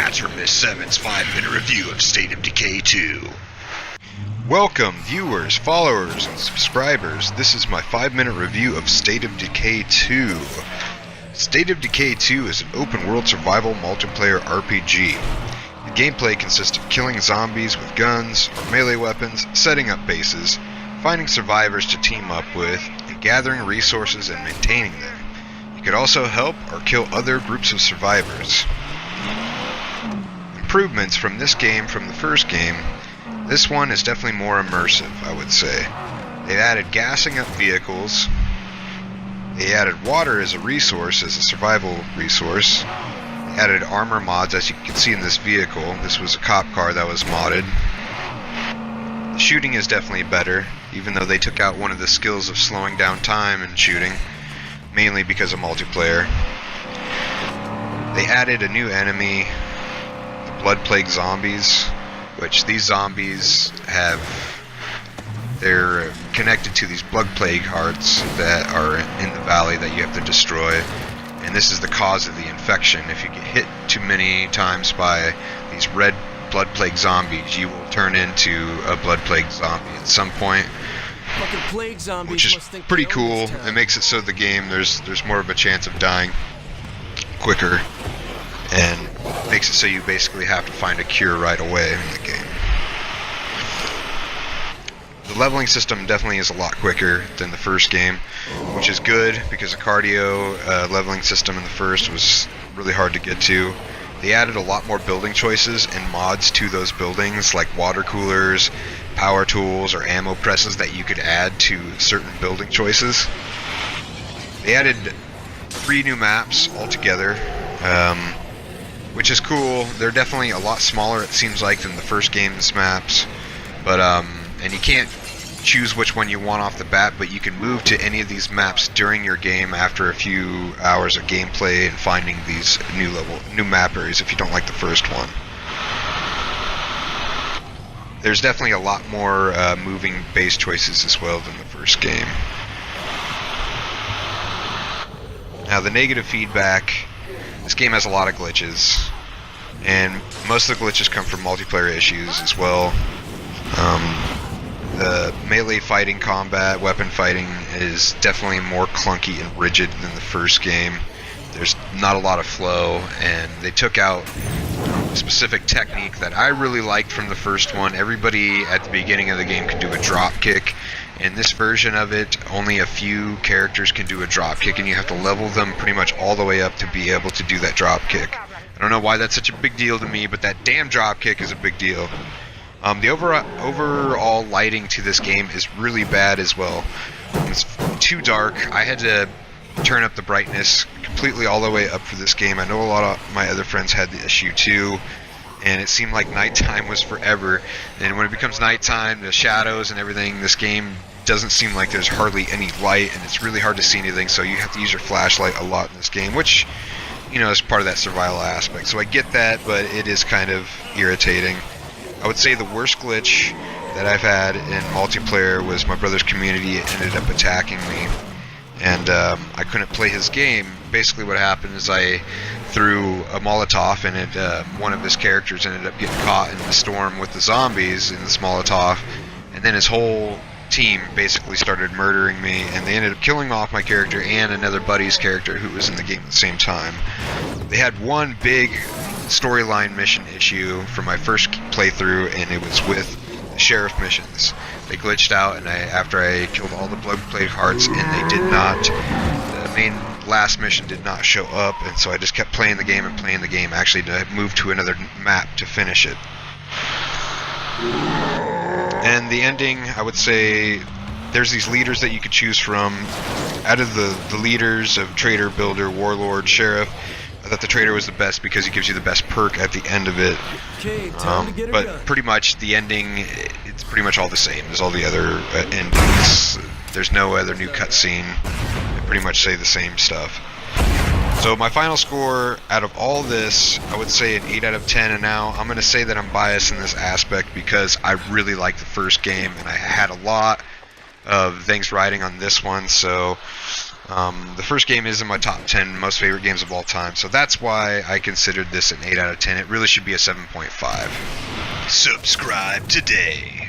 that's from Miss 7's 5-minute review of State of Decay 2. Welcome, viewers, followers, and subscribers. This is my 5-minute review of State of Decay 2. State of Decay 2 is an open-world survival multiplayer RPG. The gameplay consists of killing zombies with guns or melee weapons, setting up bases, finding survivors to team up with, and gathering resources and maintaining them. You could also help or kill other groups of survivors. Improvements from this game from the first game. This one is definitely more immersive, I would say. They've added gassing up vehicles. They added water as a resource, as a survival resource. They added armor mods, as you can see in this vehicle. This was a cop car that was modded. The shooting is definitely better, even though they took out one of the skills of slowing down time and shooting, mainly because of multiplayer. They added a new enemy, the Blood Plague Zombies, which these zombies they're connected to these Blood Plague hearts that are in the valley that you have to destroy. And this is the cause of the infection. If you get hit too many times by these red Blood Plague zombies, you will turn into a Blood Plague zombie at some point. Which is pretty cool. It makes it so the game there's more of a chance of dying quicker, and makes it so you basically have to find a cure right away in the game. The leveling system definitely is a lot quicker than the first game, which is good because the cardio leveling system in the first was really hard to get to. They added a lot more building choices and mods to those buildings, like water coolers, power tools, or ammo presses that you could add to certain building choices. They added 3 new maps altogether, which is cool. They're definitely a lot smaller, it seems like, than the first game's maps. But and you can't choose which one you want off the bat, but you can move to any of these maps during your game after a few hours of gameplay and finding these new map areas if you don't like the first one. There's definitely a lot more moving base choices as well than the first game. Now, the negative feedback, this game has a lot of glitches, and most of the glitches come from multiplayer issues as well. The melee fighting combat, weapon fighting, is definitely more clunky and rigid than the first game. There's not a lot of flow, and they took out a specific technique that I really liked from the first one. Everybody at the beginning of the game could do a drop kick. In this version of it, only a few characters can do a drop kick, and you have to level them pretty much all the way up to be able to do that drop kick. I don't know why that's such a big deal to me, but that damn drop kick is a big deal. The overall lighting to this game is really bad as well. It's too dark. I had to turn up the brightness completely all the way up for this game. I know a lot of my other friends had the issue too, and it seemed like nighttime was forever. And when it becomes nighttime, the shadows and everything, this game doesn't seem like there's hardly any light, and it's really hard to see anything, so you have to use your flashlight a lot in this game, which, you know, is part of that survival aspect. So I get that, but it is kind of irritating. I would say the worst glitch that I've had in multiplayer was my brother's community ended up attacking me, and I couldn't play his game. Basically what happened is I threw a Molotov, and one of his characters ended up getting caught in the storm with the zombies in this Molotov, and then his whole team basically started murdering me, and they ended up killing off my character and another buddy's character who was in the game at the same time. They had one big storyline mission issue from my first playthrough, and it was with the sheriff missions. They glitched out, and after I killed all the Blood Plague hearts, and they did not, the main last mission did not show up, and so I just kept playing the game and playing the game, actually to move to another map to finish it. And the ending, I would say, there's these leaders that you could choose from. Out of the leaders of Trader, Builder, Warlord, Sheriff, I thought the Trader was the best because he gives you the best perk at the end of it. But pretty much the ending, it's pretty much all the same as all the other endings. There's no other new cutscene. They pretty much say the same stuff. So my final score out of all this, I would say an 8 out of 10, and now I'm going to say that I'm biased in this aspect because I really liked the first game, and I had a lot of things riding on this one, so The first game is in my top 10 most favorite games of all time, so that's why I considered this an 8 out of 10. It really should be a 7.5. Subscribe today.